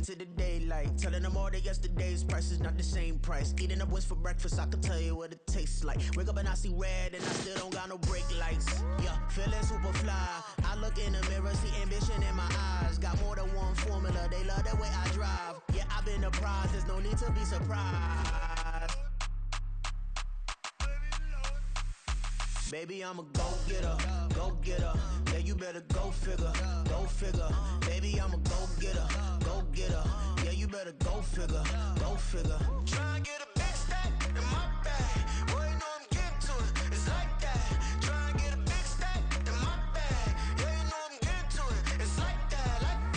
into the daylight. Telling them all that yesterday's price is not the same price. Eating up wings for breakfast, I can tell you what it tastes like. Wake up and I see red and I still don't got no brake lights. Yeah, feeling super fly. I look in the mirror, see ambition in my eyes. Got more than one formula, they love the way I drive. Yeah, I've been the prize, there's no need to be surprised. Baby, I'm a go-getter, go-getter. Yeah, you better go figure, go figure. Baby, I'm a go-getter, go-getter. Yeah, you better go figure, go figure. Try and get a big stack in my bag. Boy, you know I'm getting to it, it's like that. Try and get a big stack in my bag. Yeah, you know I'm getting to it, it's like that, like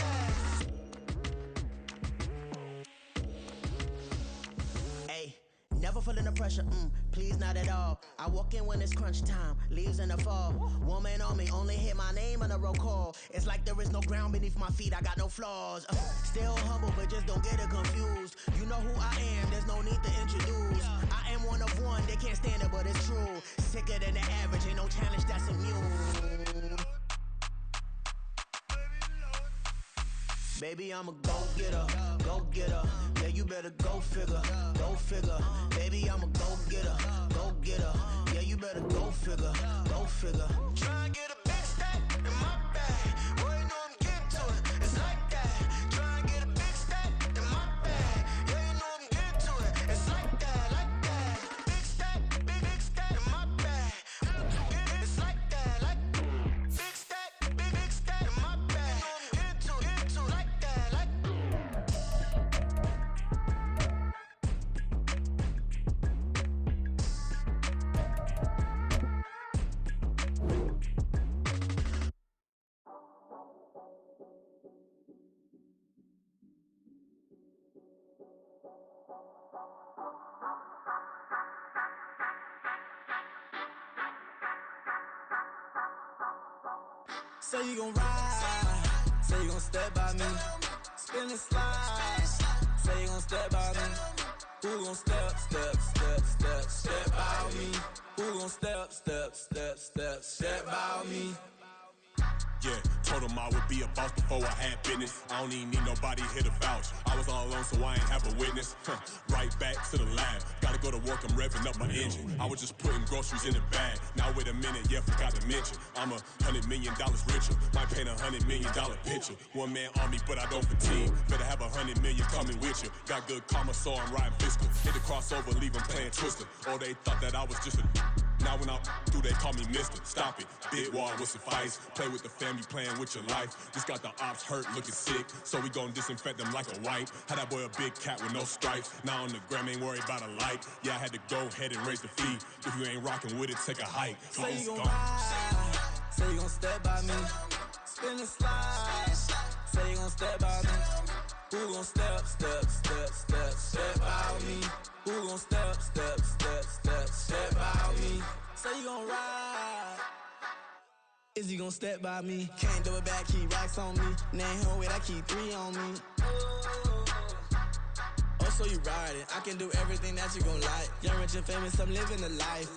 that. Hey. Never feeling the pressure, please not at all. I walk in when it's crunch time, leaves in the fall. Woman on me, only hit my name on a roll call. It's like there is no ground beneath my feet, I got no flaws. Still humble, but just don't get it confused. You know who I am, there's no need to introduce. I am one of one, they can't stand it, but it's true. Sicker than the average, ain't no challenge that's immune. Baby, I'm a go-getter, go-getter. Yeah, you better go figure, go figure. Baby, I'm a go-getter, go-getter. Yeah, you better go figure, go figure. Try and get a big stack in my bag. Boy, you know I'm getting to it, it's like that. Try and get a big stack in my bag. Yeah, you know I'm getting to it, it's like that, like that. Big stack in my bag. It's like that, like big stack in my bag. You know I'm getting to it, like that, like. Say you gon' ride, say you gon' step by me, spin and slide, say you gon' step by me. Who gon' step by me? Who gon' step by me? Yeah, told him I would be a boss before I had business. I don't even need nobody here to vouch. I was all alone, so I ain't have a witness. Right back to the lab. Gotta go to work, I'm revving up my engine. I was just putting groceries in the bag. Now wait a minute, yeah, forgot to mention. I'm $100 million richer. Might paint $100 million picture. One man army, but I don't fatigue. Better have 100 million coming with you. Got good karma, so I'm riding fiscal. Hit the crossover, leave them playing Twister. Oh, they thought that I was just a. Now when I do, they call me Mister. Stop it, big wall would suffice. Play with the family, playing with your life. Just got the ops hurt, looking sick, so we gon' disinfect them like a wipe. Had that boy a big cat with no stripes. Now on the gram, ain't worried about a light. Yeah, I had to go ahead and raise the fee. If you ain't rocking with it, take a hike. Say you gon' ride, say you gon' step by me, spin and slide. Say you gon' step by me. Who gon' step by me? Who gon' step by me? Say you gon' ride. Is he gon' step by me? Can't do it back, keep racks on me. Name home with I keep 3 on me. Oh, so you riding? I can do everything that you gon' like. Young, rich, and famous, I'm living the life.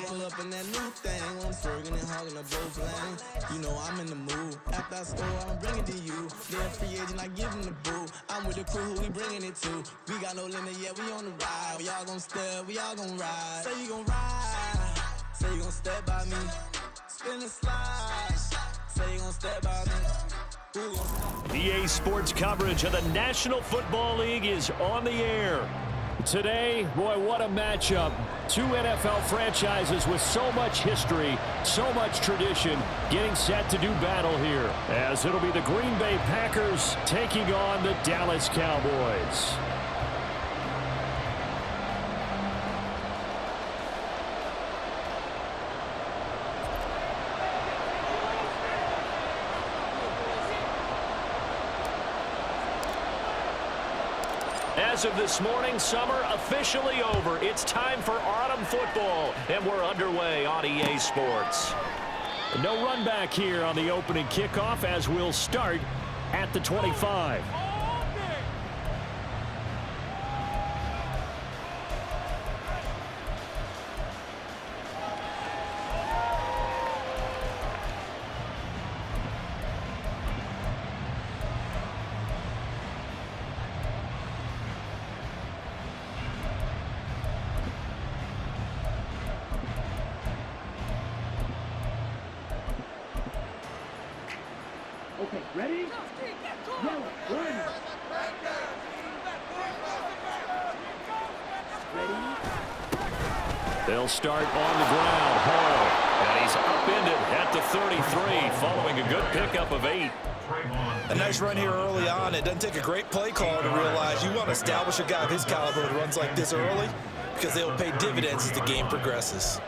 Pull up in that new thing. I'm swerving and hogging the both lanes. You know I'm in the mood. After I score, I'ma bring it to you. They're a free agent, I give him the boo. I'm with the crew, who we bringing it to. We got no limit, yeah, we on the ride. We all gon' step, we all gon' ride. Say you gon' ride, say you gon' step by me. Spin and slide, say you gon' step by me. EA Sports coverage of the National Football League is on the air. Today, boy, what a matchup. 2 NFL franchises with so much history, so much tradition, getting set to do battle here, as it'll be the Green Bay Packers taking on the Dallas Cowboys. As of this morning, summer officially over. It's time for autumn football, and we're underway on EA Sports. No run back here on the opening kickoff as we'll start at the 25. Okay, ready? Yellow, one. Ready? They'll start on the ground. Hall. And he's upended at the 33 following a good pickup of 8. A nice run here early on. It doesn't take a great play caller to realize you want to establish a guy of his caliber that runs like this early because they will pay dividends as the game progresses.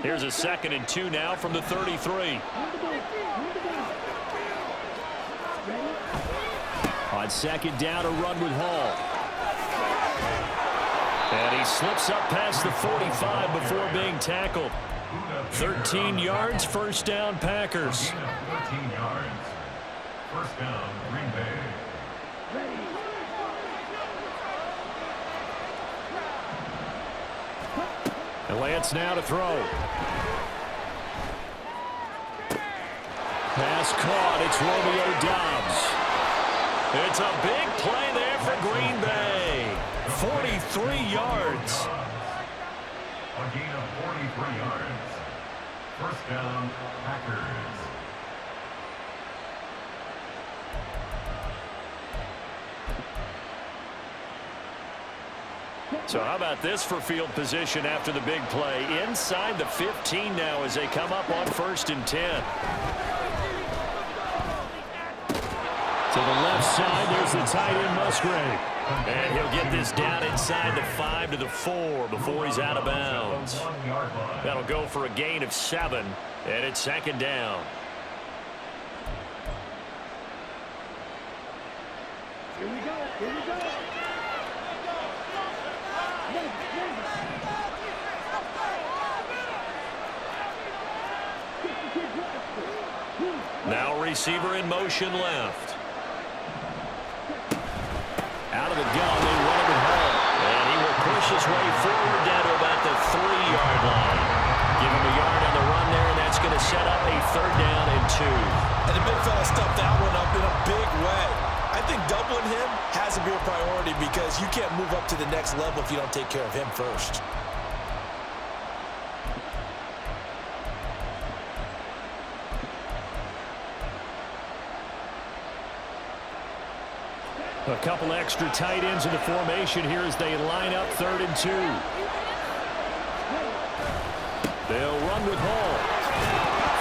Here's a 2nd and 2 now from the 33. On 2nd down, a run with Hall. And he slips up past the 45 before being tackled. 13 yards, first down, Packers. 13 yards. First down, Green Bay. And Lance now to throw. Pass caught. It's Romeo Doubs. It's a big play there for Green Bay. 43 yards. A gain of 43 yards. First down, Packers. So how about this for field position after the big play? Inside the 15 now as they come up on 1st and 10. To the left side, there's the tight end Musgrave. And he'll get this down inside the 5 to the 4 before he's out of bounds. That'll go for a gain of 7, and it's 2nd down. Here we go, here we go. Now receiver in motion left. Out of the gun, they run it with Hall. And he will push his way forward down to about the 3-yard line. Give him a yard on the run there, and that's going to set up a 3rd down and 2. And the big fella stuffed that one up in a big way. I think doubling him has to be a priority because you can't move up to the next level if you don't take care of him first. A couple extra tight ends in the formation here as they line up 3rd and 2. They'll run with Hall.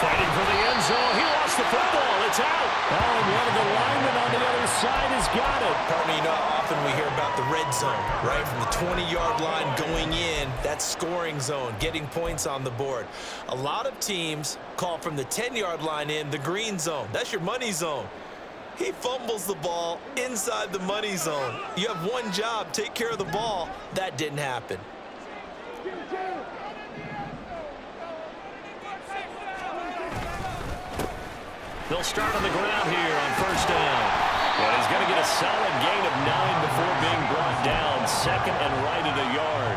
Fighting for the end zone. He lost the football. It's out. Oh, and one of the linemen on the other side has got it. Partner, you know how often we hear about the red zone, right? From the 20-yard line going in, that's scoring zone, getting points on the board. A lot of teams call from the 10-yard line in the green zone. That's your money zone. He fumbles the ball inside the money zone. You have one job, take care of the ball. That didn't happen. They'll start on the ground here on 1st down. And he's going to get a solid gain of 9 before being brought down. 2nd and right at a yard.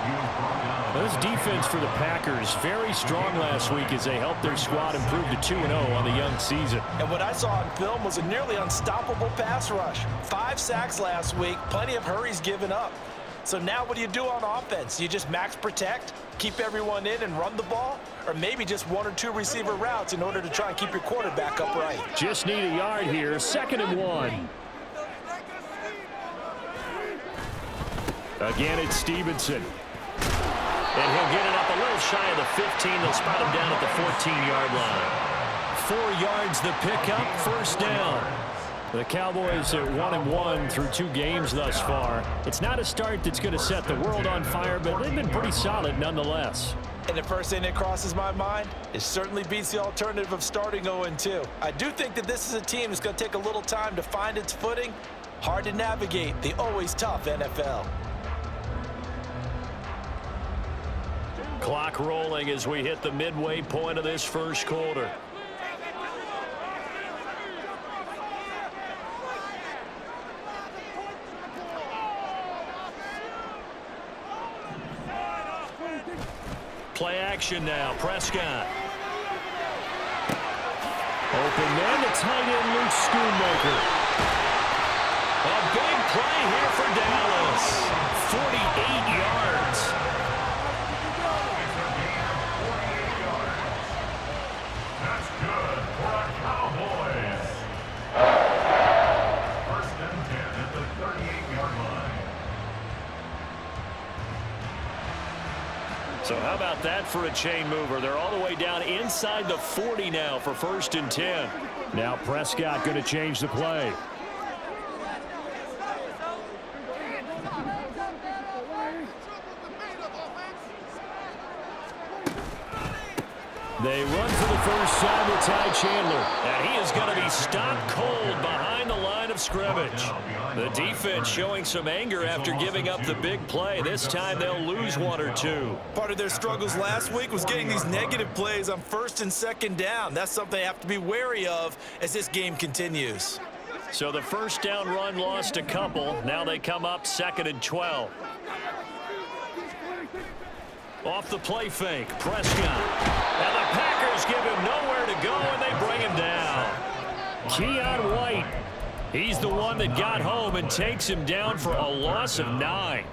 This defense for the Packers, very strong last week as they helped their squad improve to 2-0 on the young season. And what I saw on film was a nearly unstoppable pass rush. 5 sacks last week, plenty of hurries given up. So now what do you do on offense? You just max protect, keep everyone in and run the ball? Or maybe just 1 or 2 receiver routes in order to try and keep your quarterback upright? Just need a yard here, 2nd and 1. Again, it's Stevenson. And he'll get it up a little shy of the 15. They'll spot him down at the 14-yard line. 4 yards the pickup, 1st down. The Cowboys at 1-1 through 2 games thus far. It's not a start that's going to set the world on fire, but they've been pretty solid nonetheless. And the first thing that crosses my mind, it certainly beats the alternative of starting 0-2. I do think that this is a team that's going to take a little time to find its footing. Hard to navigate the always tough NFL. Clock rolling as we hit the midway point of this 1st quarter. Play action now. Prescott. Open man, the tight end Luke Schoonmaker. A big play here for Dallas. 48 yards. That's good. So how about that for a chain mover? They're all the way down inside the 40 now for 1st and 10. Now Prescott going to change the play. They run for the first time with Ty Chandler. And he is going to be stopped cold behind the line of scrimmage. The defense showing some anger after giving up the big play. This time they'll lose 1 or 2. Part of their struggles last week was getting these negative plays on 1st and 2nd down. That's something they have to be wary of as this game continues. So the first down run lost a couple. Now they come up 2nd and 12. Off the play fake, Prescott. And the Packers give him nowhere to go, and they bring him down. Keion White, he's the one that got home and takes him down for a loss of 9.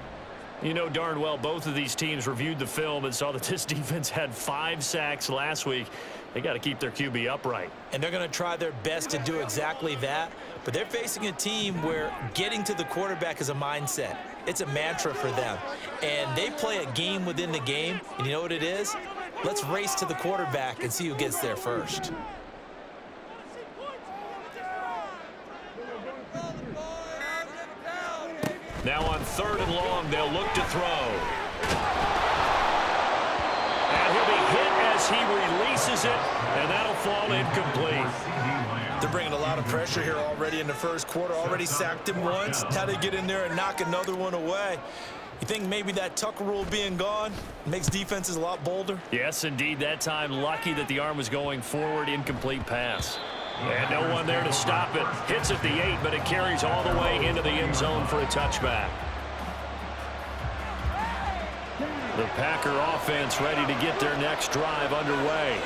You know darn well both of these teams reviewed the film and saw that this defense had 5 sacks last week. They got to keep their QB upright. And they're going to try their best to do exactly that. But they're facing a team where getting to the quarterback is a mindset. It's a mantra for them. And they play a game within the game. And you know what it is? Let's race to the quarterback and see who gets there first. Now on 3rd and long, they'll look to throw. And he'll be hit as he releases it, and that'll fall incomplete. They're bringing a lot of pressure here already in the first quarter. Already sacked him once. How to get in there and knock another one away. You think maybe that Tucker rule being gone makes defenses a lot bolder? Yes, indeed. That time, lucky that the arm was going forward. Incomplete pass. And no one there to stop it. Hits at the 8, but it carries all the way into the end zone for a touchback. The Packer offense ready to get their next drive underway.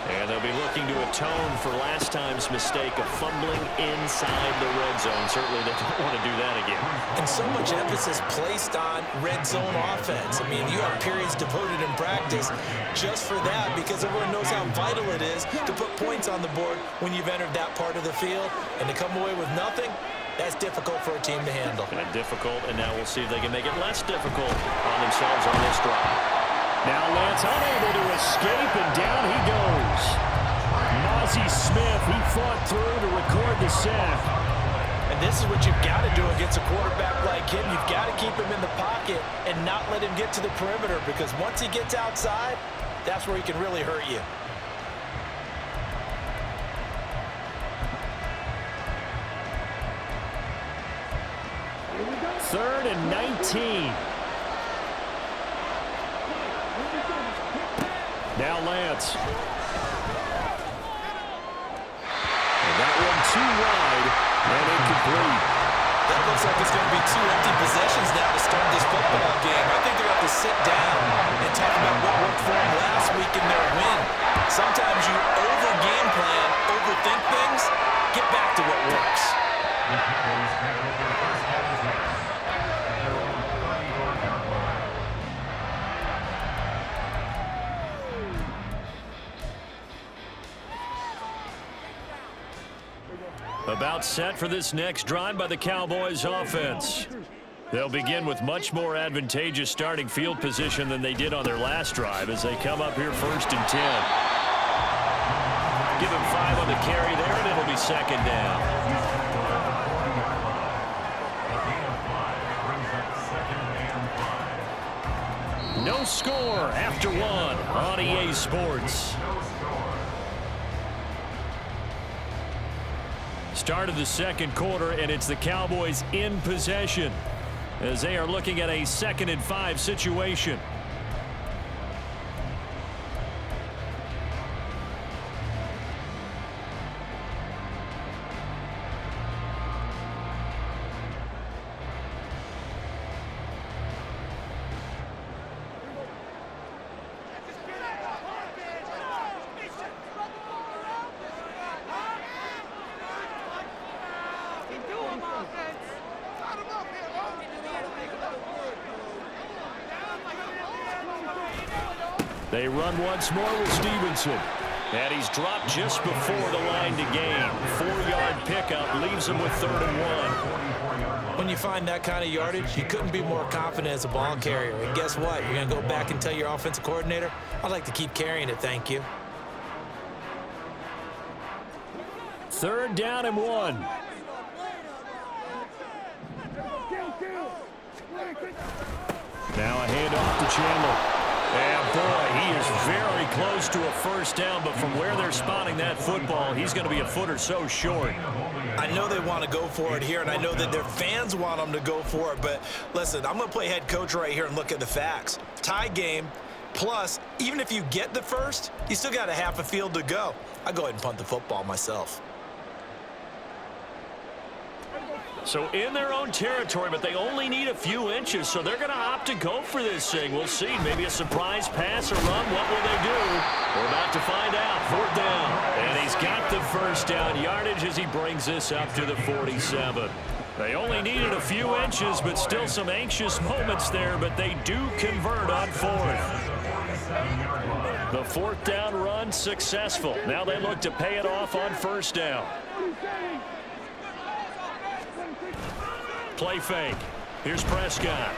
And they'll be looking to atone for last time's mistake of fumbling inside the red zone. Certainly they don't want to do that again. And so much emphasis placed on red zone offense. I mean, you have periods devoted in practice just for that because everyone knows how vital it is to put points on the board when you've entered that part of the field. And to come away with nothing, that's difficult for a team to handle. And difficult, and now we'll see if they can make it less difficult on themselves on this drive. Now Lance unable to escape, and down he goes. Mozzie Smith, he fought through to record the sack. And this is what you've got to do against a quarterback like him. You've got to keep him in the pocket and not let him get to the perimeter because once he gets outside, that's where he can really hurt you. Third and 19. Now Lance. And that one too wide and incomplete. That looks like it's going to be 2 empty possessions now to start this football game. I think they're going to have to sit down and talk about what worked for them last week in their win. Sometimes you over-game plan, overthink things, get back to what works. About set for this next drive by the Cowboys offense. They'll begin with much more advantageous starting field position than they did on their last drive as they come up here 1st and 10. Give him 5 on the carry there, and it'll be 2nd down. No score after 1 on EA Sports. Start of the second quarter, and it's the Cowboys in possession as they are looking at a 2nd and 5 situation. They run once more with Stevenson. And he's dropped just before the line to gain. 4-yard pickup leaves him with 3rd and 1. When you find that kind of yardage, you couldn't be more confident as a ball carrier. And guess what? You're going to go back and tell your offensive coordinator, I'd like to keep carrying it, thank you. 3rd down and 1. Now a handoff to Chandler. And boy, he is very close to a first down, but from where they're spotting that football, he's going to be a foot or so short. I know they want to go for it here, and I know that their fans want them to go for it, but listen, I'm going to play head coach right here and look at the facts. Tie game, plus, even if you get the first, you still got a half a field to go. I'll go ahead and punt the football myself. So in their own territory, but they only need a few inches, so they're going to opt to go for this thing. We'll see. Maybe a surprise pass or run. What will they do? We're about to find out. 4th down. And he's got the first down yardage as he brings this up to the 47. They only needed a few inches, but still some anxious moments there, but they do convert on 4th. The 4th down run successful. Now they look to pay it off on 1st down. Play fake. Here's Prescott.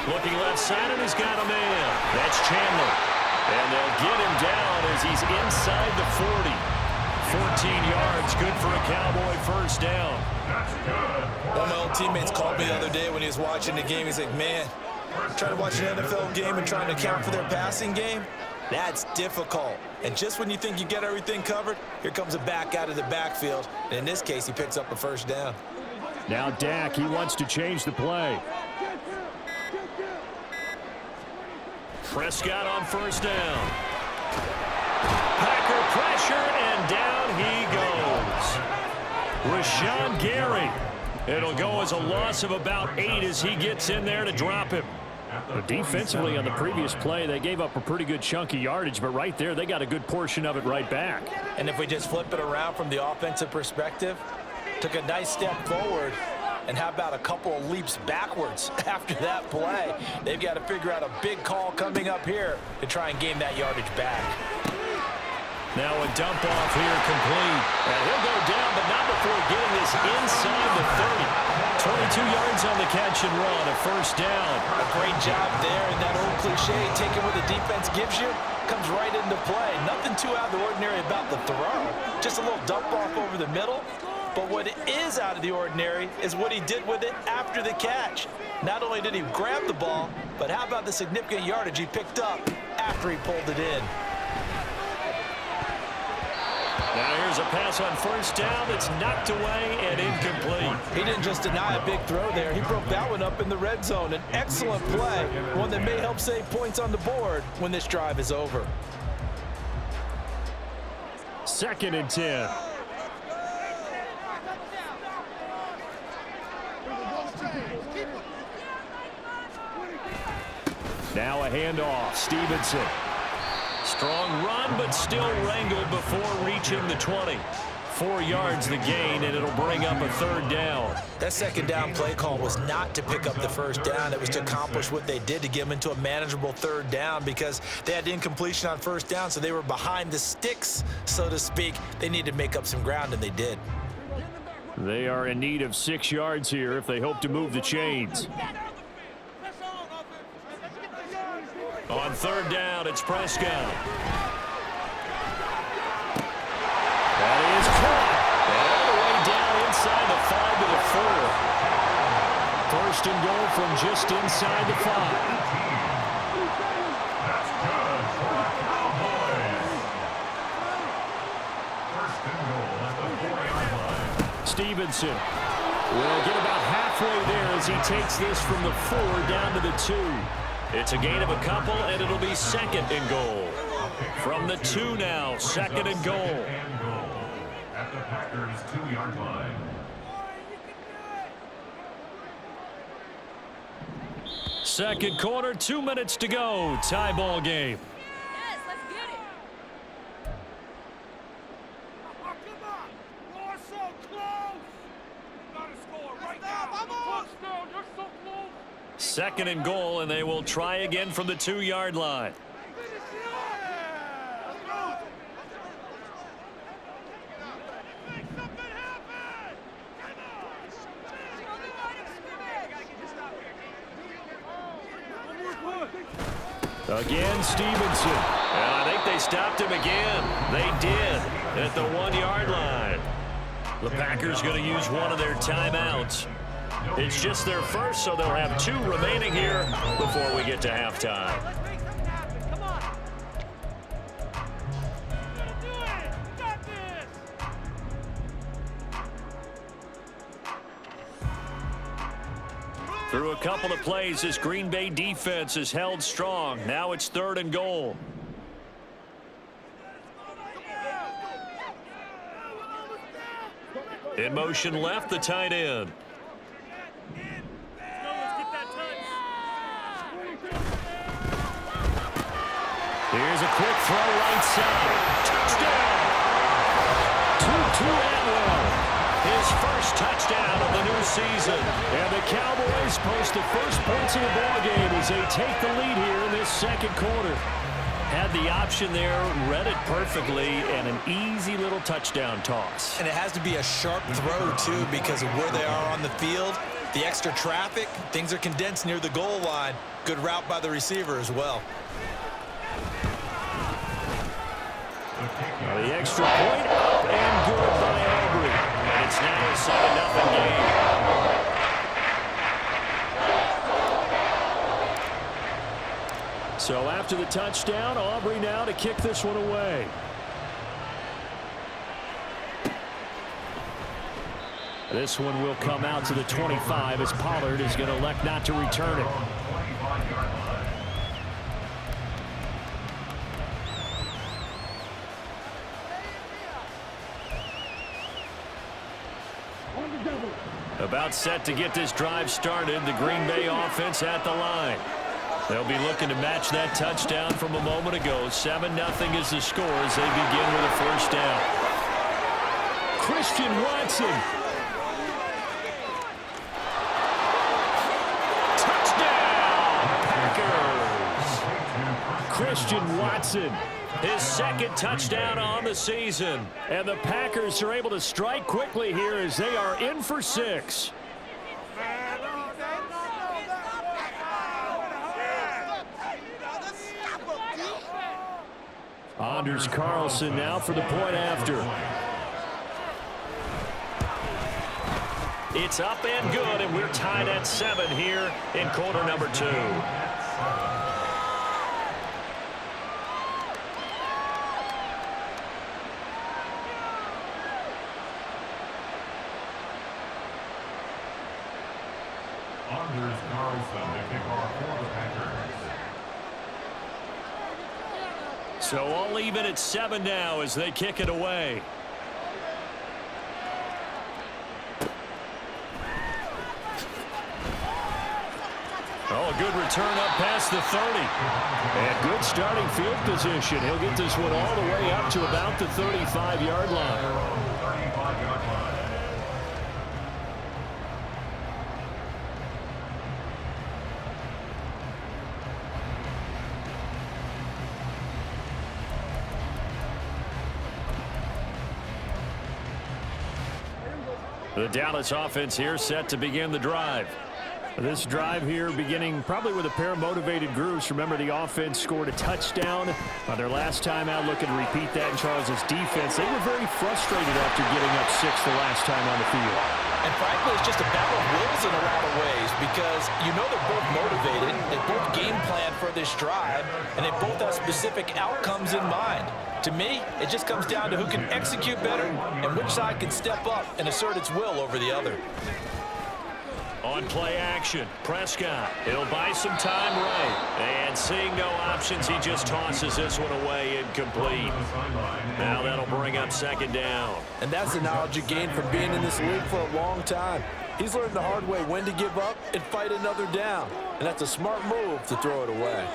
Looking left side, and he's got a man. That's Chandler. And they'll get him down as he's inside the 40. 14 yards, good for a Cowboy first down. One of my old teammates called me the other day when he was watching the game. He's like, man, trying to watch an NFL game and trying to account for their passing game? That's difficult. And just when you think you get everything covered, here comes a back out of the backfield. And in this case, he picks up a first down. Now Dak, he wants to change the play. Prescott on first down. Packer pressure, and down he goes. Rashawn Gary. It'll go as a loss of about 8 as he gets in there to drop him. But defensively on the previous play, they gave up a pretty good chunk of yardage, but right there, they got a good portion of it right back. And if we just flip it around from the offensive perspective, took a nice step forward, and how about a couple of leaps backwards after that play? They've got to figure out a big call coming up here to try and gain that yardage back. Now a dump off here complete. And he'll go down, but not before getting this inside the 30. 22 yards on the catch and run, a first down. A great job there, and that old cliche, taking what the defense gives you, comes right into play. Nothing too out of the ordinary about the throw. Just a little dump off over the middle. But what is out of the ordinary is what he did with it after the catch. Not only did he grab the ball, but how about the significant yardage he picked up after he pulled it in. Now here's a pass on first down that's knocked away and incomplete. He didn't just deny a big throw there. He broke that one up in the red zone. An excellent play, one that may help save points on the board when this drive is over. 2nd and 10. Now a handoff. Stevenson. Strong run, but still wrangled before reaching the 20. 4 yards the gain, and it'll bring up a 3rd down. That 2nd down play call was not to pick up the first down. It was to accomplish what they did to get them into a manageable 3rd down because they had incompletion on first down, so they were behind the sticks, so to speak. They needed to make up some ground, and they did. They are in need of 6 yards here if they hope to move the chains. On 3rd down, it's Prescott. That is caught. And all the way down inside the 5 to the 4. 1st and goal from just inside the 5. That's good for the Cowboys. 1st and goal at the 4-yard line. Stevenson will get about halfway there as he takes this from the 4 down to the 2. It's a gain of a couple, and it'll be 2nd and goal. From the 2 now, 2nd and goal. At the Packers' 2-yard line. Second quarter, 2 minutes to go. Tie ball game. Yes, let's get it. Oh, come on. You're so close. You gotta score right now. Touchdown. You're so close. 2nd and goal, and they will try again from the 2-yard line. Again, Stevenson. And I think they stopped him again. They did at the 1-yard line. The Packers going to use one of their timeouts. It's just their first, so they'll have 2 remaining here before we get to halftime. Let's make something happen. Come on. Do it. Got this. Through a couple of plays, this Green Bay defense is held strong. Now it's 3rd and goal. In motion left, the tight end. Here's a quick throw right side. Touchdown! Tutu Atwell. His first touchdown of the new season. And the Cowboys post the first points of the ballgame as they take the lead here in this second quarter. Had the option there, read it perfectly, and an easy little touchdown toss. And it has to be a sharp throw, too, because of where they are on the field. The extra traffic, things are condensed near the goal line. Good route by the receiver as well. The extra point up and good by Aubrey. And it's now a 7-0 game. So after the touchdown, Aubrey now to kick this one away. This one will come out to the 25 as Pollard is going to elect not to return it. About set to get this drive started. The Green Bay offense at the line. They'll be looking to match that touchdown from a moment ago. 7-0 is the score as they begin with a first down. Christian Watson. Touchdown, Packers. Christian Watson. His second touchdown on the season. And the Packers are able to strike quickly here as they are in for 6. Anders Carlson now for the point after. It's up and good, and we're tied at 7 here in quarter number 2. Anders Carlson to kick off for the Packers. So all even at 7 now as they kick it away. Oh, a good return up past the 30. And good starting field position. He'll get this one all the way up to about the 35-yard line. 35-yard line. The Dallas offense here set to begin the drive. This drive here beginning probably with a pair of motivated groups. Remember, the offense scored a touchdown on their last time out, looking to repeat that in Charles's defense. They were very frustrated after getting up 6 the last time on the field. And frankly, it's just a battle of wills in a lot of ways because you know they're both motivated, they both game plan for this drive, and they both have specific outcomes in mind. To me, it just comes down to who can execute better and which side can step up and assert its will over the other. On play action, Prescott. He'll buy some time right. And seeing no options, he just tosses this one away incomplete. Now that'll bring up 2nd down. And that's the knowledge you gain from being in this league for a long time. He's learned the hard way when to give up and fight another down. And that's a smart move to throw it away.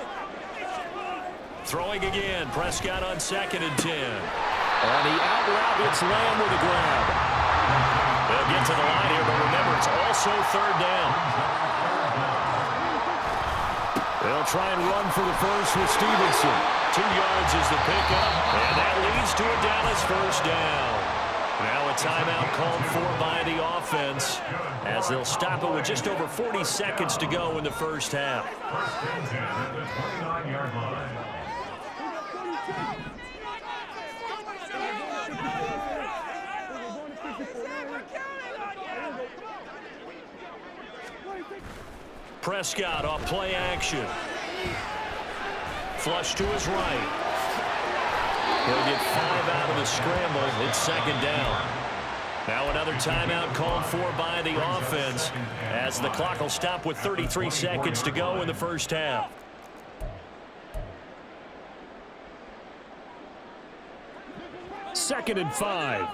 Throwing again, Prescott on 2nd and 10. And he out-routes Lamb with a grab. They'll get to the line here, but remember, it's also 3rd down. They'll try and run for the first with Stevenson. 2 yards is the pickup, and that leads to a Dallas first down. Now a timeout called for by the offense as they'll stop it with just over 40 seconds to go in the first half. First and 10 at the 29-yard line. Prescott off play action. Flush to his right. He'll get 5 out of the scramble. It's second down. Now another timeout called for by the offense as the clock will stop with 33 seconds to go in the first half. Second and 5.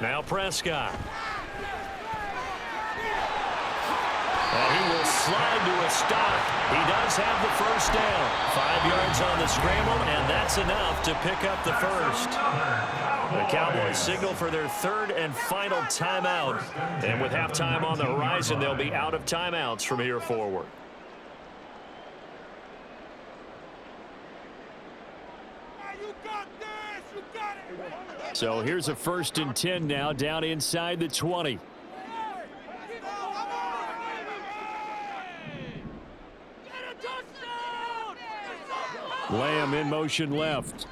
Now Prescott. And he will slide to a stop. He does have the first down. 5 yards on the scramble, and that's enough to pick up the first. The Cowboys signal for their third and final timeout. And with halftime on the horizon, they'll be out of timeouts from here forward. So here's a 1st and 10 now down inside the 20. Lamb in motion left.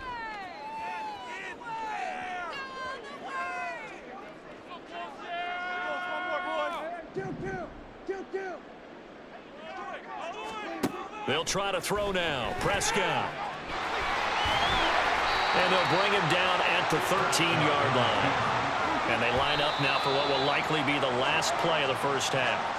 They'll try to throw now. Prescott. And they'll bring him down at the 13-yard line. And they line up now for what will likely be the last play of the first half.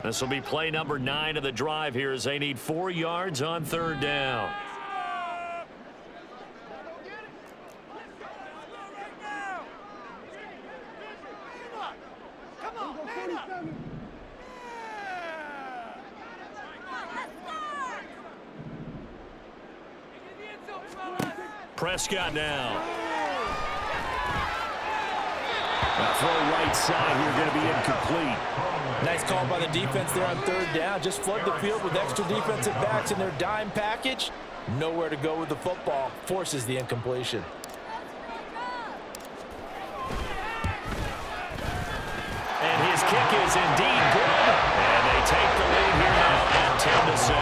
This will be play number 9 of the drive here as they need 4 yards on third down. Prescott now. That throw right side here going to be incomplete. Nice call by the defense there on third down. Just flood the field with extra defensive backs in their dime package. Nowhere to go with the football. Forces the incompletion. And his kick is indeed good. And they take the lead here now at 10-7.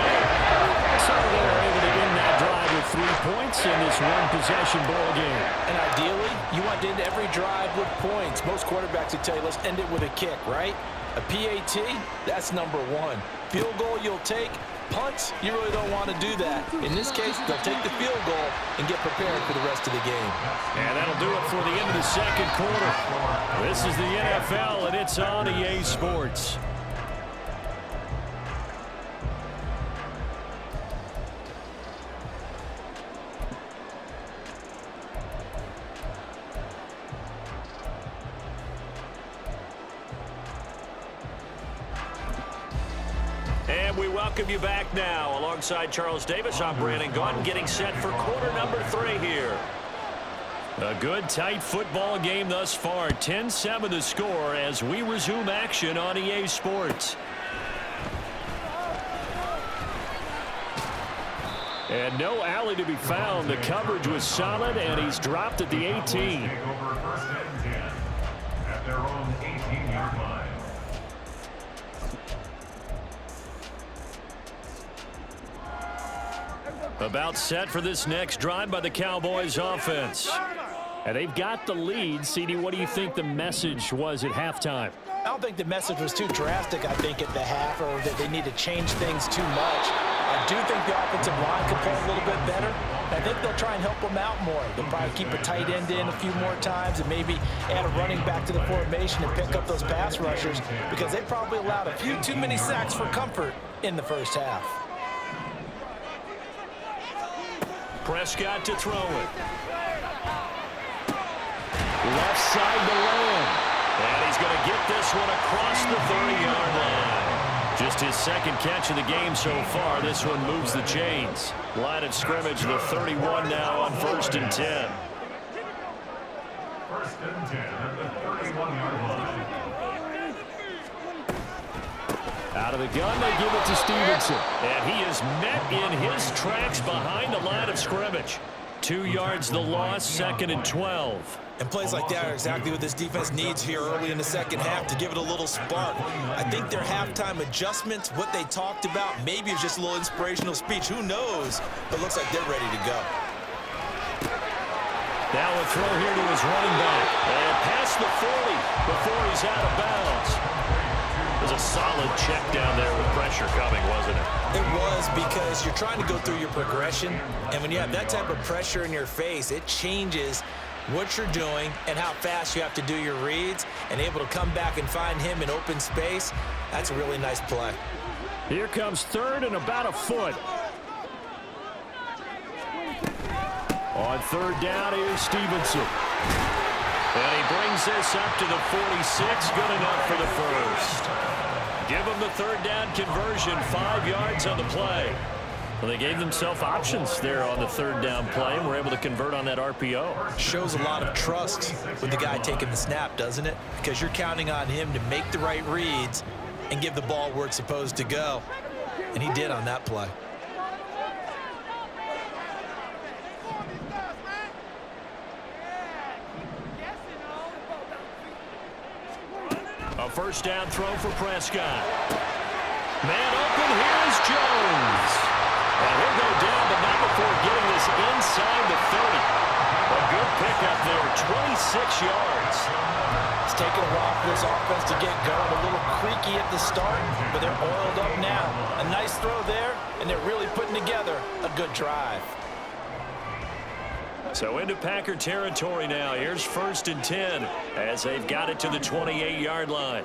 So they're able to end that drive with 3 points in this one-possession ball game. And ideally, you want to end every drive with points. Most quarterbacks would tell you, let's end it with a kick, right? A PAT, that's number 1. Field goal you'll take. Punts, you really don't want to do that. In this case, they'll take the field goal and get prepared for the rest of the game. And that'll do it for the end of the second quarter. This is the NFL, and it's on EA Sports. And we welcome you back now. Alongside Charles Davis, I'm Brandon Gaudin, getting set for quarter number 3 here. A good, tight football game thus far. 10-7 the score as we resume action on EA Sports. And no alley to be found. The coverage was solid, and he's dropped at the 18. Take over 1st and 10 at their own 18-yard line. About set for this next drive by the Cowboys offense. And they've got the lead. CD, what do you think the message was at halftime? I don't think the message was too drastic, I think, at the half, or that they need to change things too much. I do think the offensive line could play a little bit better. I think they'll try and help them out more. They'll probably keep a tight end in a few more times and maybe add a running back to the formation and pick up those pass rushers because they probably allowed a few too many sacks for comfort in the first half. Prescott to throw it. Left side to Lamb. And he's going to get this one across the 30-yard line. Just his second catch of the game so far. This one moves the chains. Line of scrimmage, the 31 now on 1st and 10. 1st and 10 at the 31-yard line. Out of the gun, they give it to Stevenson. And he is met in his tracks behind the line of scrimmage. 2 yards the loss, 2nd and 12. And plays like that are exactly what this defense needs here early in the second half to give it a little spark. I think their halftime adjustments, what they talked about, maybe it's just a little inspirational speech. Who knows? But it looks like they're ready to go. Now a throw here to his running back. And past the 40 before he's out of bounds. It was a solid check down there with pressure coming, wasn't it? It was, because you're trying to go through your progression. And when you have that type of pressure in your face, it changes what you're doing and how fast you have to do your reads, and able to come back and find him in open space. That's a really nice play. Here comes 3rd and about a foot. On 3rd down, here's Stevenson. And he brings this up to the 46. Good enough for the first. Give him the 3rd down conversion. 5 yards on the play. Well, they gave themselves options there on the 3rd down play and were able to convert on that RPO. Shows a lot of trust with the guy taking the snap, doesn't it? Because you're counting on him to make the right reads and give the ball where it's supposed to go. And he did on that play. A 1st down throw for Prescott. Man open, here's Jones. And he'll go down, but not before getting this inside the 30. A good pickup there, 26 yards. It's taken a while for this offense to get going. A little creaky at the start, but they're oiled up now. A nice throw there, and they're really putting together a good drive. So into Packer territory now. Here's 1st and 10 as they've got it to the 28-yard line.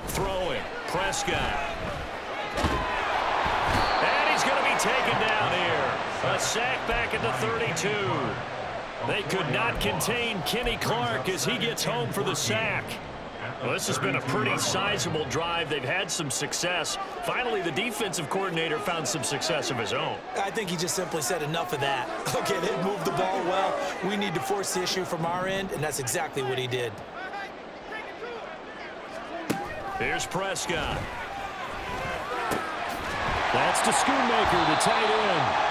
Throwing, Prescott. And he's going to be taken down here. A sack back at the 32. They could not contain Kenny Clark as he gets home for the sack. Well, this has been a pretty sizable drive. They've had some success. Finally, the defensive coordinator found some success of his own. I think he just simply said enough of that. Okay, they moved the ball well. We need to force the issue from our end, and that's exactly what he did. Here's Prescott. That's to Schoonmaker, the tight end.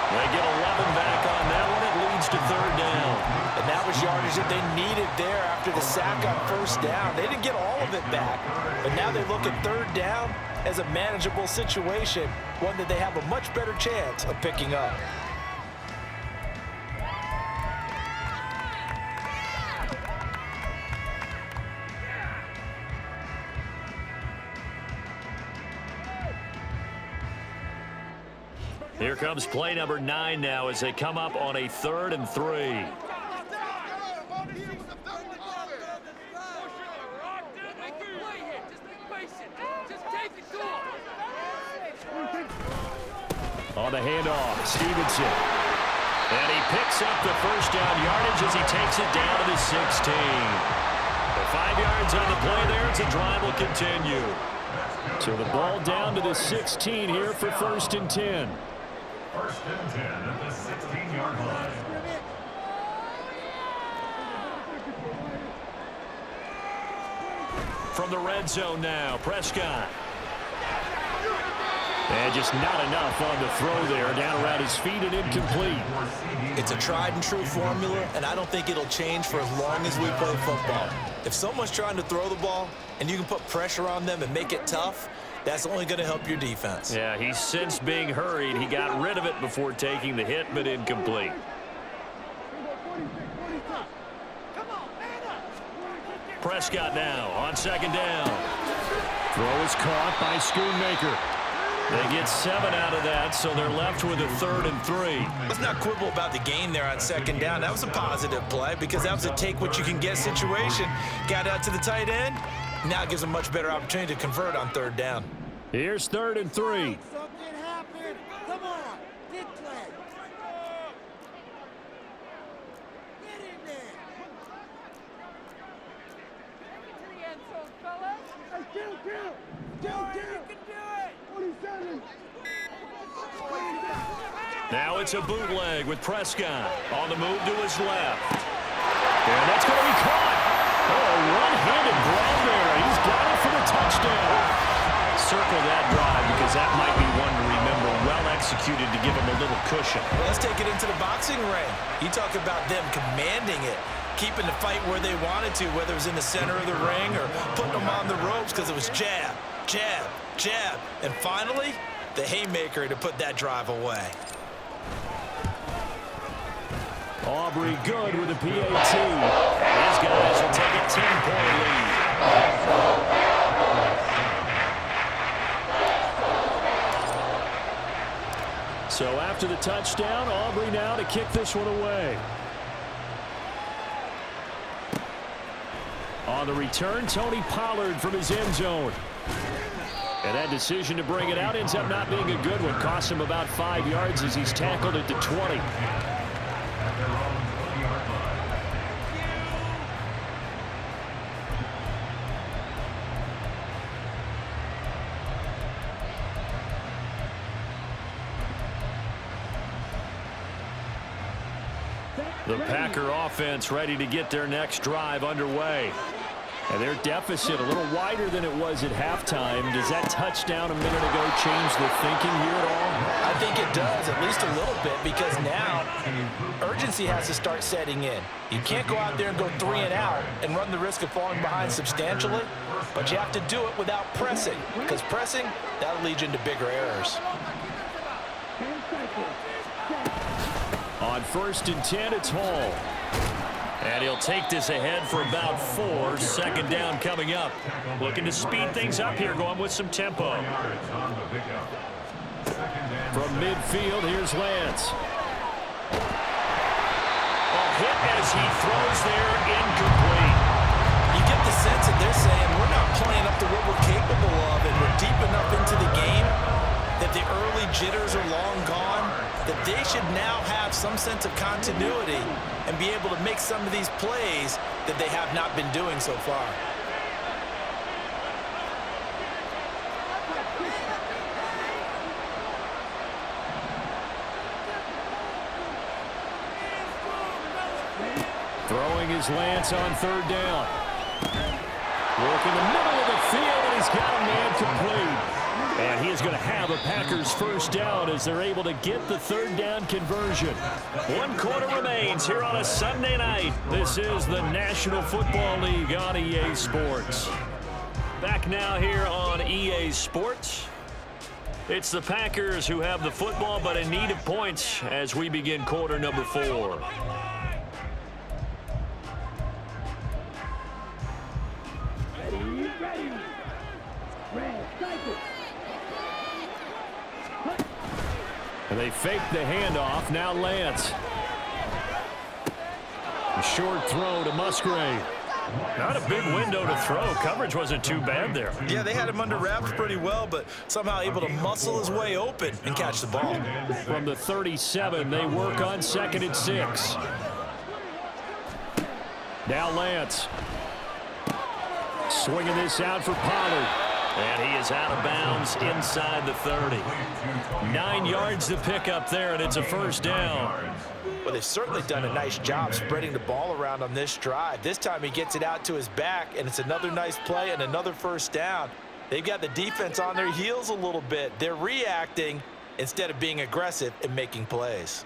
They get 11 back on that one. It leads to 3rd down. And that was yardage that they needed there after the sack on 1st down. They didn't get all of it back, but now they look at 3rd down as a manageable situation, one that they have a much better chance of picking up. Here comes play number 9 now as they come up on a 3rd and 3. On the handoff, Stevenson. And he picks up the 1st down yardage as he takes it down to the 16. The 5 yards on the play there as the drive will continue. So the ball down to the 16 here for 1st and 10. 1st and 10 at the 16-yard line. From the red zone now, Prescott. And just not enough on the throw there. Down around his feet and incomplete. It's a tried and true formula, and I don't think it'll change for as long as we play football. If someone's trying to throw the ball and you can put pressure on them and make it tough, that's only going to help your defense. Yeah, he's since being hurried. He got rid of it before taking the hit, but incomplete. Prescott now on 2nd down. Throw is caught by Schoonmaker. They get 7 out of that, so they're left with a 3rd and 3. Let's not quibble about the gain there on 2nd down. That was a positive play because that was a take-what-you-can-get situation. Got out to the tight end. Now it gives a much better opportunity to convert on 3rd down. Here's 3rd and 3. Something happened. Come on. Big play. Get in there. Take it to the end zone, fellas. Hey, kill. You can do it. 47. Now it's a bootleg with Prescott on the move to his left. And that's going to be caught. Oh, one-handed grab there. He's got it for the touchdown. Circle that drive because that might be one to remember. Well executed to give him a little cushion. Well, let's take it into the boxing ring. You talk about them commanding it, keeping the fight where they wanted to, whether it was in the center of the ring or putting them on the ropes because it was jab, jab, jab. And finally, the haymaker to put that drive away. Aubrey good with a PAT. These guys will take a 10-point lead. So after the touchdown, Aubrey now to kick this one away. On the return, Tony Pollard from his end zone. And that decision to bring it out ends up not being a good one. Costs him about 5 yards as he's tackled at the 20. The Packer offense ready to get their next drive underway. And their deficit a little wider than it was at halftime. Does that touchdown a minute ago change the thinking here at all? I think it does, at least a little bit, because now urgency has to start setting in. You can't go out there and go 3 and out and run the risk of falling behind substantially, but you have to do it without pressing, because pressing, that'll lead you into bigger errors. On 1st and 10, it's Hall. And he'll take this ahead for about 4. 2nd down coming up. Looking to speed things up here, going with some tempo. From midfield, here's Lance. A hit as he throws there, incomplete. You get the sense that they're saying we're not playing up to what we're capable of, and we're deep enough into the game that the early jitters are long gone, that they should now have some sense of continuity and be able to make some of these plays that they have not been doing so far. Throwing his Lance on 3rd down. Work in the middle of the field, and he's got a man complete. And he is going to have a Packers 1st down as they're able to get the 3rd down conversion. 1 quarter remains here on a Sunday night. This is the National Football League on EA Sports. Back now here on EA Sports. It's the Packers who have the football, but in need of points as we begin quarter number 4. And they fake the handoff. Now Lance. A short throw to Musgrave. Not a big window to throw. Coverage wasn't too bad there. Yeah, they had him under wraps pretty well, but somehow able to muscle his way open and catch the ball. From the 37, they work on 2nd and 6. Now Lance. Swinging this out for Pollard. And he is out of bounds inside the 30. 9 yards to pick up there, and it's a 1st down. Well, they've certainly done a nice job spreading the ball around on this drive. This time he gets it out to his back, and it's another nice play and another 1st down. They've got the defense on their heels a little bit. They're reacting instead of being aggressive and making plays.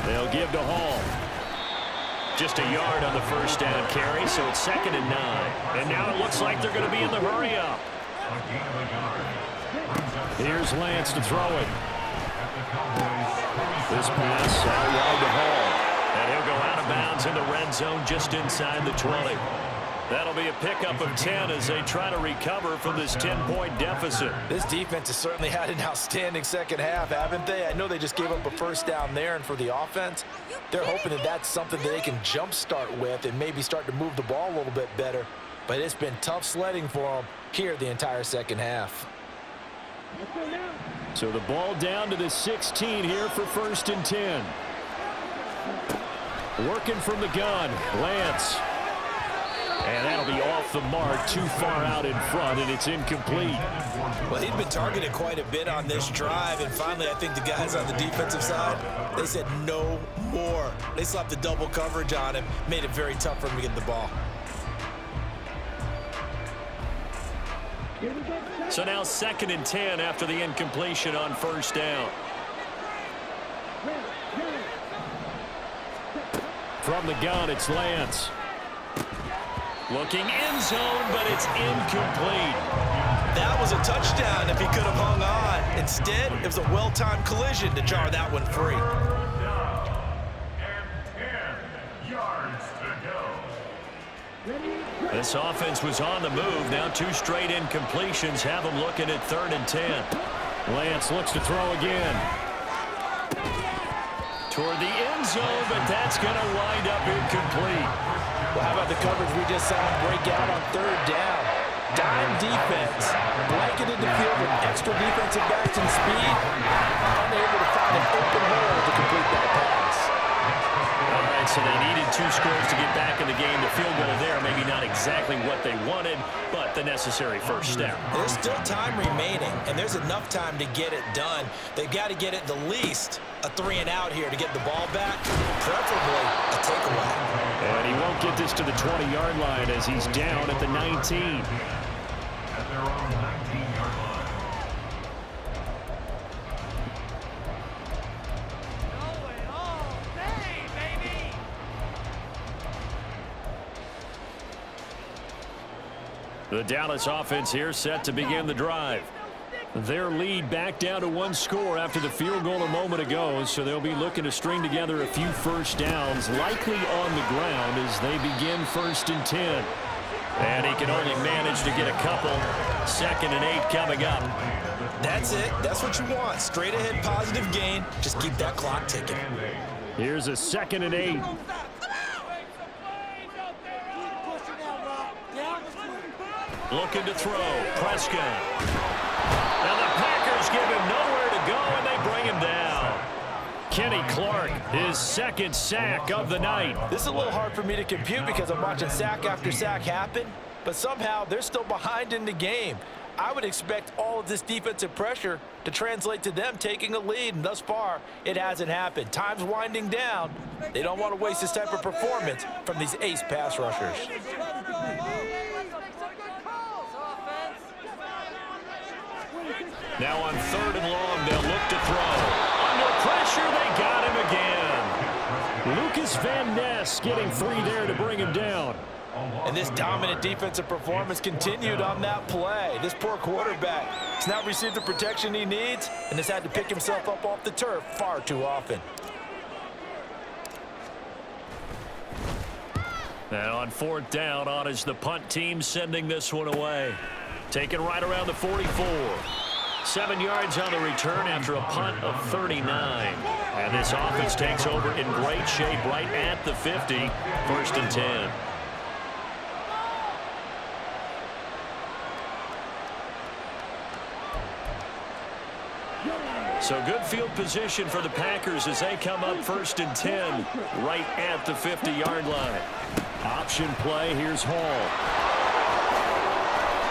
They'll give to Hall. Just a yard on the 1st down carry, so it's 2nd and 9. And now it looks like they're going to be in the hurry up. Here's Lance to throw it. This pass out wide to Hall. And he'll go out of bounds in the red zone just inside the 20. That'll be a pickup of 10 as they try to recover from this 10-point deficit. This defense has certainly had an outstanding second half, haven't they? I know they just gave up a first down there, and for the offense, they're hoping that that's something that they can jumpstart with and maybe start to move the ball a little bit better. But it's been tough sledding for them here the entire second half. So the ball down to the 16 here for 1st and 10. Working from the gun, Lance. And that'll be off the mark, too far out in front, and it's incomplete. Well, he'd been targeted quite a bit on this drive, and finally I think the guys on the defensive side, they said no more. They slapped the double coverage on him, made it very tough for him to get the ball. So now 2nd and 10 after the incompletion on 1st down. From the gun, it's Lance. Looking end zone, but it's incomplete. That was a touchdown if he could have hung on. Instead, it was a well-timed collision to jar that one free. And 10 yards to go. This offense was on the move. Now 2 straight incompletions have them looking at 3rd and 10. Lance looks to throw again. Toward the end zone, but that's going to wind up incomplete. Well, how about the coverage we just saw him break out on 3rd down? Dime defense, blanketed the field with extra defensive backs and speed, unable to find an open hole to complete that pass. All right, so they needed 2 scores to get back in the game. The field goal there, maybe not exactly what they wanted, but the necessary first down. There's still time remaining, and there's enough time to get it done. They've got to get it the least a 3-and-out here to get the ball back, preferably a takeaway. And he won't get this to the 20-yard line as he's down at the 19. At their own 19-yard line. Going all day, baby! The Dallas offense here set to begin the drive. Their lead back down to 1 score after the field goal a moment ago, so they'll be looking to string together a few first downs, likely on the ground as they begin 1st and 10. And he can only manage to get a couple. 2nd and 8 coming up. That's it. That's what you want. Straight ahead positive gain. Just keep that clock ticking. Here's a 2nd and 8. Looking to throw. Prescott. Now the Packers give him nowhere to go, and they bring him down. Kenny Clark, his 2nd sack of the night. This is a little hard for me to compute because I'm watching sack after sack happen, but somehow they're still behind in the game. I would expect all of this defensive pressure to translate to them taking a lead, and thus far, it hasn't happened. Time's winding down. They don't want to waste this type of performance from these ace pass rushers. Now on 3rd and long, they'll look to throw. Under pressure, they got him again. Lucas Van Ness getting 3 there to bring him down. And this dominant defensive performance continued on that play. This poor quarterback has not received the protection he needs and has had to pick himself up off the turf far too often. And on 4th down, on is the punt team sending this one away. Taken right around the 44. 7 yards on the return after a punt of 39. And this offense takes over in great shape right at the 50. 1st and 10. So good field position for the Packers as they come up 1st and 10 right at the 50-yard line. Option play, here's Hall.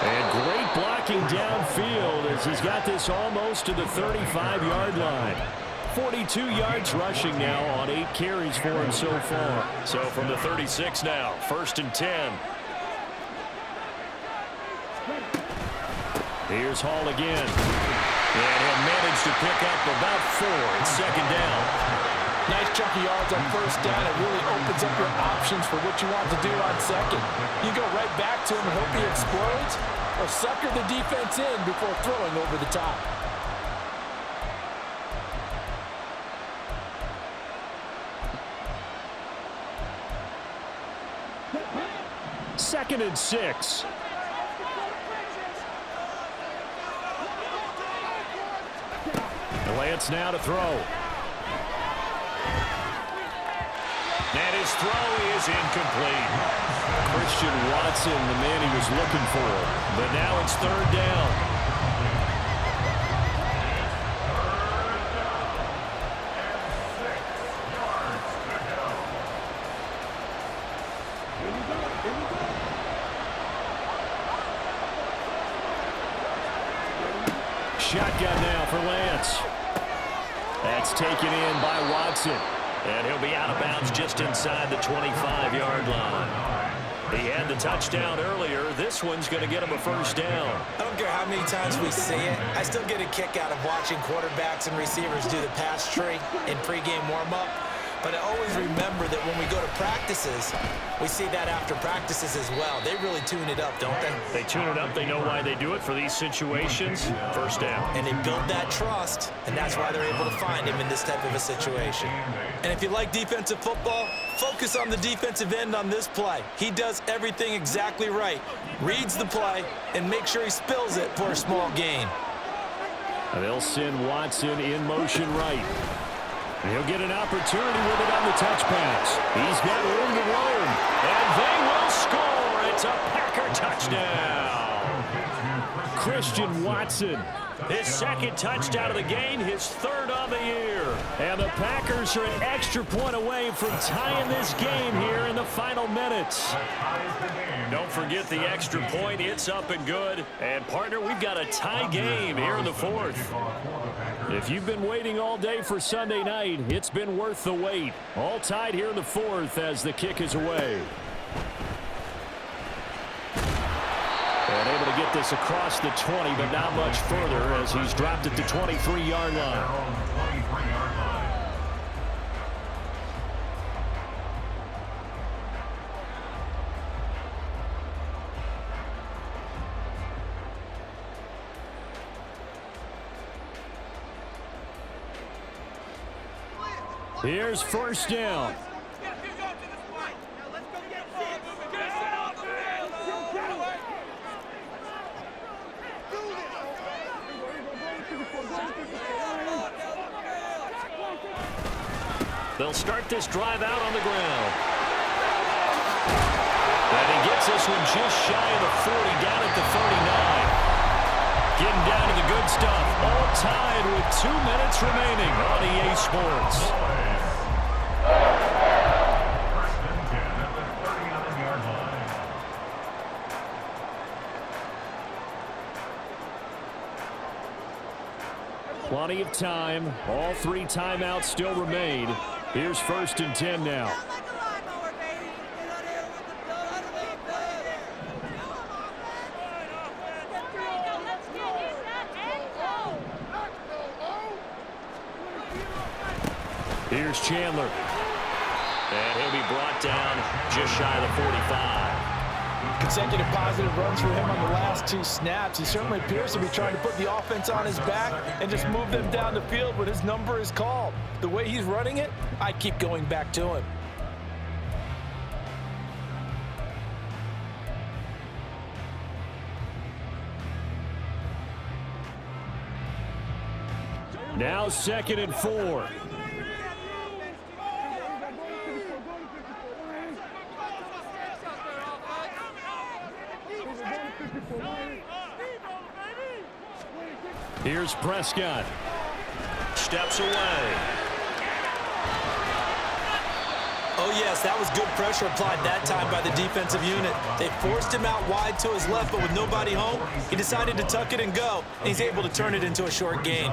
And great blocking downfield as he's got this almost to the 35-yard line. 42 yards rushing now on 8 carries for him so far. So from the 36 now, 1st and 10. Here's Hall again. And he'll manage to pick up about 4. It's 2nd down. Nice chunky yards on 1st down. It really opens up your options for what you want to do on 2nd. You go right back to him and hope he explodes, or sucker the defense in before throwing over the top. 2nd and 6. Lance now to throw. And his throw is incomplete. Christian Watson, the man he was looking for. But now it's 3rd down. Shotgun now for Lance. That's taken in by Watson. And he'll be out of bounds just inside the 25-yard line. He had the touchdown earlier. This one's going to get him a 1st down. I don't care how many times we see it. I still get a kick out of watching quarterbacks and receivers do the pass tree in pregame warm-up. But I always remember that when we go to practices, we see that after practices as well. They really tune it up, don't they? They tune it up. They know why they do it for these situations. 1st down. And they build that trust, and that's why they're able to find him in this type of a situation. And if you like defensive football, focus on the defensive end on this play. He does everything exactly right. Reads the play and makes sure he spills it for a small gain. And they'll send Watson in motion right. He'll get an opportunity with it on the touch pass. He's got room to roam. And they will score. It's a Packer touchdown. Christian Watson. His 2nd touchdown of the game, his 3rd on the year. And the Packers are an extra point away from tying this game here in the final minutes. Don't forget the extra point. It's up and good. And, partner, we've got a tie game here in the 4th. If you've been waiting all day for Sunday night, it's been worth the wait. All tied here in the 4th as the kick is away. And able to get this across the 20, but not much further as he's dropped at the 23-yard line. Here's 1st down. They'll start this drive out on the ground. And he gets this one just shy of the 40, down at the 39. Getting down to the good stuff. All tied with 2 minutes remaining on EA Sports. Plenty of time. All 3 timeouts still remain. Here's 1st and 10 now. Here's Chandler. And he'll be brought down just shy of the 45. Consecutive positive runs for him on the last 2 snaps. He certainly appears to be trying to put the offense on his back and just move them down the field when his number is called. The way he's running it, I keep going back to him. Now 2nd and 4. Here's Prescott. Steps away. Oh, yes, that was good pressure applied that time by the defensive unit. They forced him out wide to his left, but with nobody home, he decided to tuck it and go, and he's able to turn it into a short gain.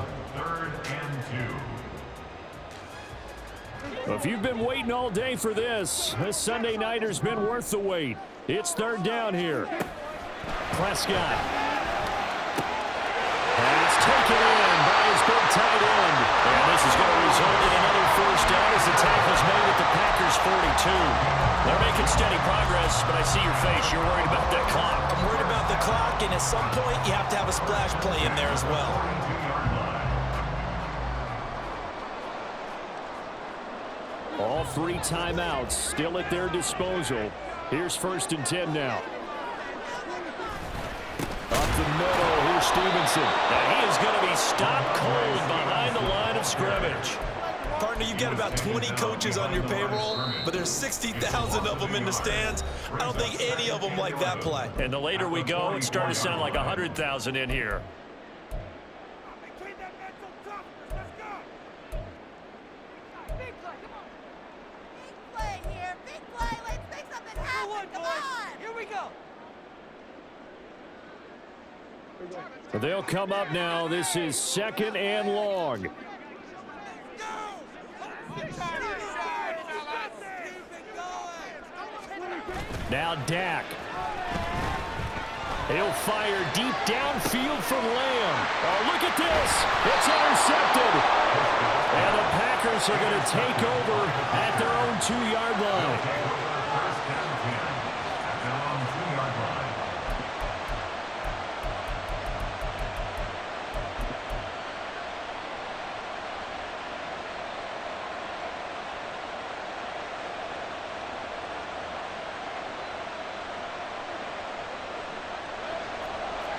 Well, if you've been waiting all day for this Sunday nighter's been worth the wait. It's 3rd down here. Prescott. And it's taken in by his big tight end. And this is going to result in another 1st down as the tackle's made at the Packers' 42. They're making steady progress, but I see your face. You're worried about that clock. I'm worried about the clock, and at some point, you have to have a splash play in there as well. All 3 timeouts still at their disposal. Here's 1st and 10 now. Up the middle, here's Stevenson. And he is going to be stopped cold behind the line of scrimmage. Partner, you've got about 20 coaches on your payroll, but there's 60,000 of them in the stands. I don't think any of them like that play. And the later we go, it's starting to sound like 100,000 in here. Maintain that mental toughness. Let's go. Big play, come on. Big play here, big play. Let's make something happen. Come on. Here we go. They'll come up now. This is 2nd and long. Now Dak. He'll fire deep downfield from Lamb. Oh, look at this. It's intercepted. And the Packers are going to take over at their own 2-yard line.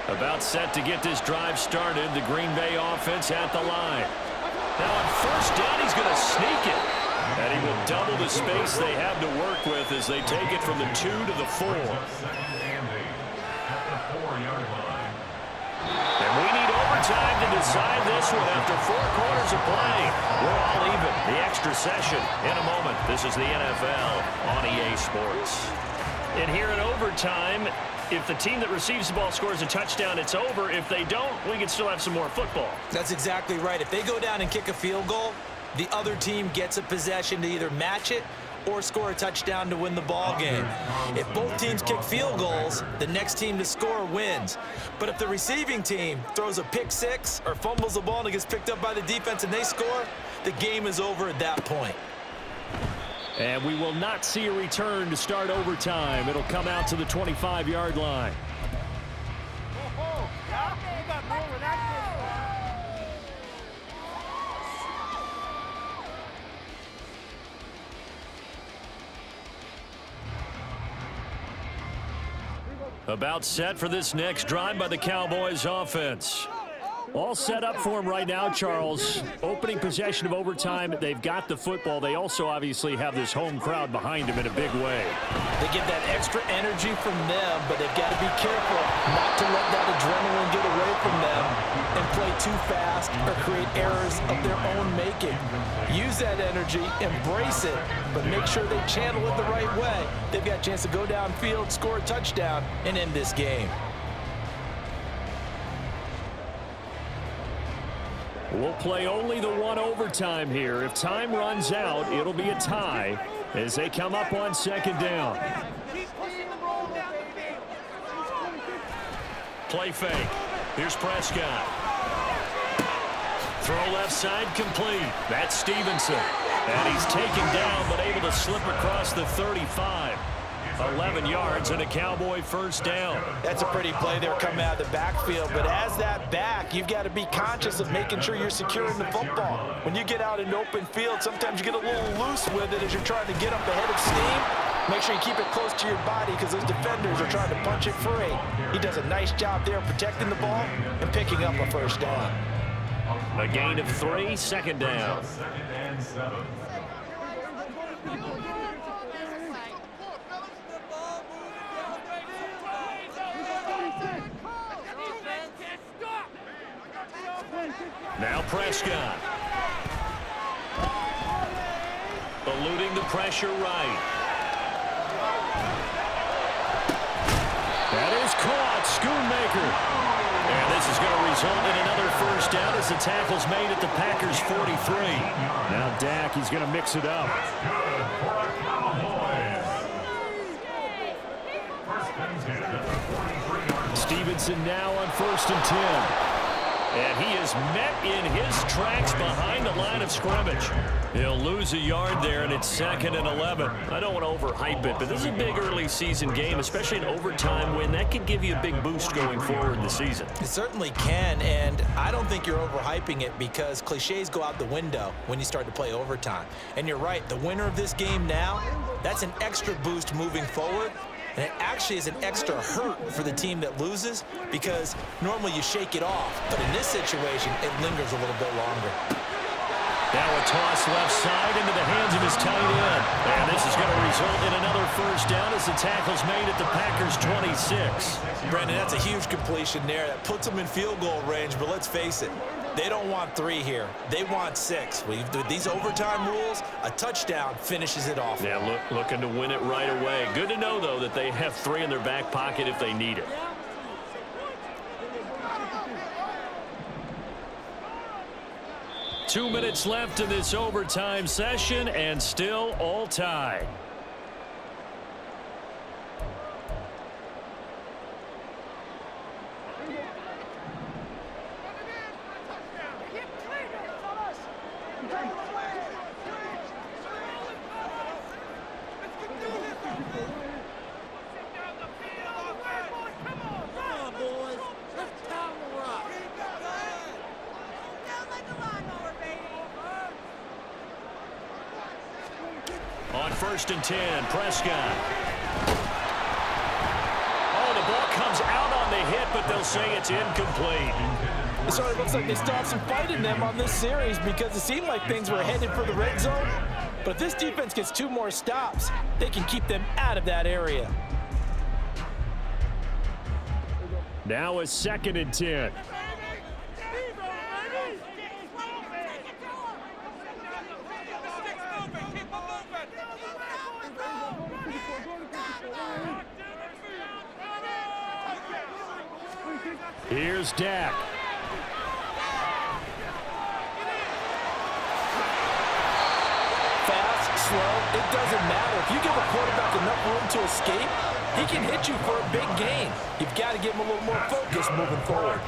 About set to get this drive started. The Green Bay offense at the line. Now on 1st down, he's going to sneak it. And he will double the space they have to work with as they take it from the 2 to the 4. And we need overtime to decide this one after 4 quarters of play. We're all even. The extra session in a moment. This is the NFL on EA Sports. And here in overtime, if the team that receives the ball scores a touchdown, it's over. If they don't, we can still have some more football. That's exactly right. If they go down and kick a field goal, the other team gets a possession to either match it or score a touchdown to win the ball game. If both teams kick field goals, the next team to score wins. But if the receiving team throws a pick 6 or fumbles the ball and it gets picked up by the defense and they score, the game is over at that point. And we will not see a return to start overtime. It'll come out to the 25-yard line. About set for this next drive by the Cowboys offense. All set up for him right now, Charles. Opening possession of overtime. They've got the football. They also obviously have this home crowd behind them in a big way. They get that extra energy from them, but they've got to be careful not to let that adrenaline get away from them and play too fast or create errors of their own making. Use that energy, embrace it, but make sure they channel it the right way. They've got a chance to go downfield, score a touchdown, and end this game. We'll play only the 1 overtime here. If time runs out, it'll be a tie as they come up on 2nd down. Play fake. Here's Prescott. Throw left side complete. That's Stevenson. And he's taken down but able to slip across the 35. 11 yards and a Cowboy 1st down. That's a pretty play there coming out of the backfield, but as that back, you've got to be conscious of making sure you're securing the football. When you get out in open field, sometimes you get a little loose with it as you're trying to get up ahead of steam. Make sure you keep it close to your body because those defenders are trying to punch it free. He does a nice job there protecting the ball and picking up a 1st down. A gain of 3, 2nd down. Now Prescott. Eluding the pressure right. That is caught. Schoonmaker. And this is going to result in another 1st down as the tackle's made at the Packers' 43. Now Dak, he's going to mix it up. Stevenson now on 1st and 10. And he is met in his tracks behind the line of scrimmage. He'll lose a yard there, and it's 2nd and 11. I don't want to overhype it, but this is a big early season game, especially an overtime win. That could give you a big boost going forward in the season. It certainly can, and I don't think you're overhyping it because cliches go out the window when you start to play overtime. And you're right, the winner of this game now, that's an extra boost moving forward. And it actually is an extra hurt for the team that loses because normally you shake it off. But in this situation, it lingers a little bit longer. Now a toss left side into the hands of his tight end. And this is going to result in another first down as the tackle's made at the Packers' 26. Brandon, that's a huge completion there. That puts them in field goal range, but let's face it. They don't want 3 here. They want 6. With these overtime rules, a touchdown finishes it off. Yeah, looking to win it right away. Good to know, though, that they have 3 in their back pocket if they need it. Two minutes left in this overtime session, and still all tied. On 1st and 10, Prescott. Oh, the ball comes out on the hit, but they'll say it's incomplete. It sort of looks like they still have some fight in them on this series because it seemed like things were headed for the red zone. But if this defense gets 2 more stops, they can keep them out of that area. Now a 2nd and 10. Here's Dak. Fast, slow, it doesn't matter. If you give a quarterback enough room to escape, he can hit you for a big gain. You've got to give him a little more focus moving forward.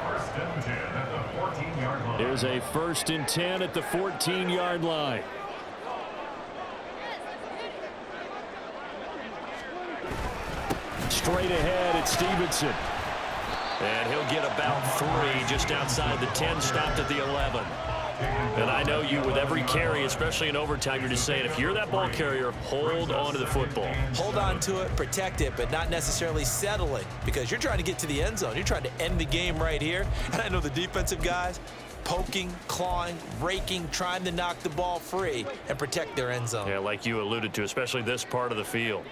First and 10 at the 14-yard line. Here's a 1st and 10 at the 14-yard line. Straight ahead, it's Stevenson. And he'll get about 3 just outside the 10, stopped at the 11. And I know you, with every carry, especially in overtime, you're just saying, if you're that ball carrier, hold on to the football. Hold on to it, protect it, but not necessarily settle it because you're trying to get to the end zone. You're trying to end the game right here. And I know the defensive guys poking, clawing, raking, trying to knock the ball free and protect their end zone. Yeah, like you alluded to, especially this part of the field.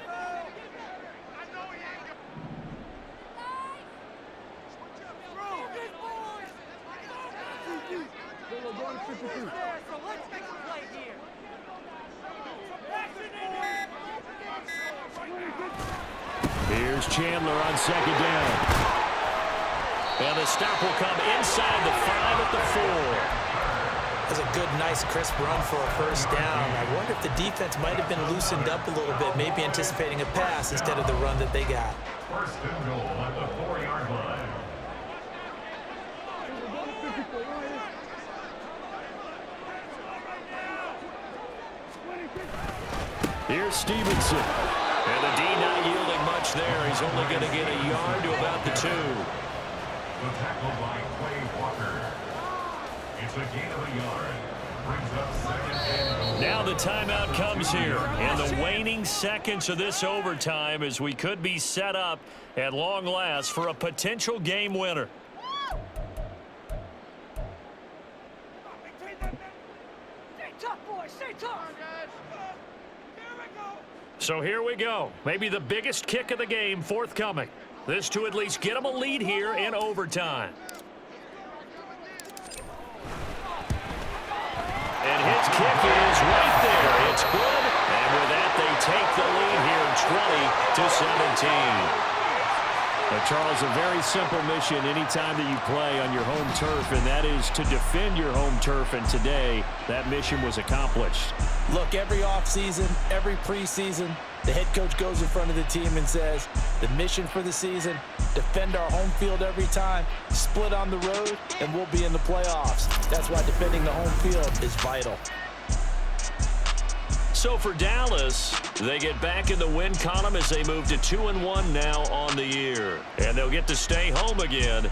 Here's Chandler on 2nd down. And the stop will come inside the 5 at the 4. That's a good, nice, crisp run for a first down. I wonder if the defense might have been loosened up a little bit, maybe anticipating a pass instead of the run that they got. First and goal at the 4-yard line. Here's Stevenson. And the D not yielding much there. He's only going to get a yard to about the 2. The tackle by Quay Walker. It's a gain of a yard. Brings up 2nd and goal. Now the timeout comes here. And the waning seconds of this overtime as we could be set up at long last for a potential game winner. Stay tough, boys. Stay tough. So here we go. Maybe the biggest kick of the game forthcoming. This to at least get them a lead here in overtime. And his kick is right there. It's good. And with that, they take the lead here 20-17. But Charles, a very simple mission anytime that you play on your home turf, and that is to defend your home turf. And today, that mission was accomplished. Look, every offseason, every preseason, the head coach goes in front of the team and says, the mission for the season, defend our home field every time, split on the road, and we'll be in the playoffs. That's why defending the home field is vital. So for Dallas, they get back in the win column as they move to 2-1 now on the year. And they'll get to stay home again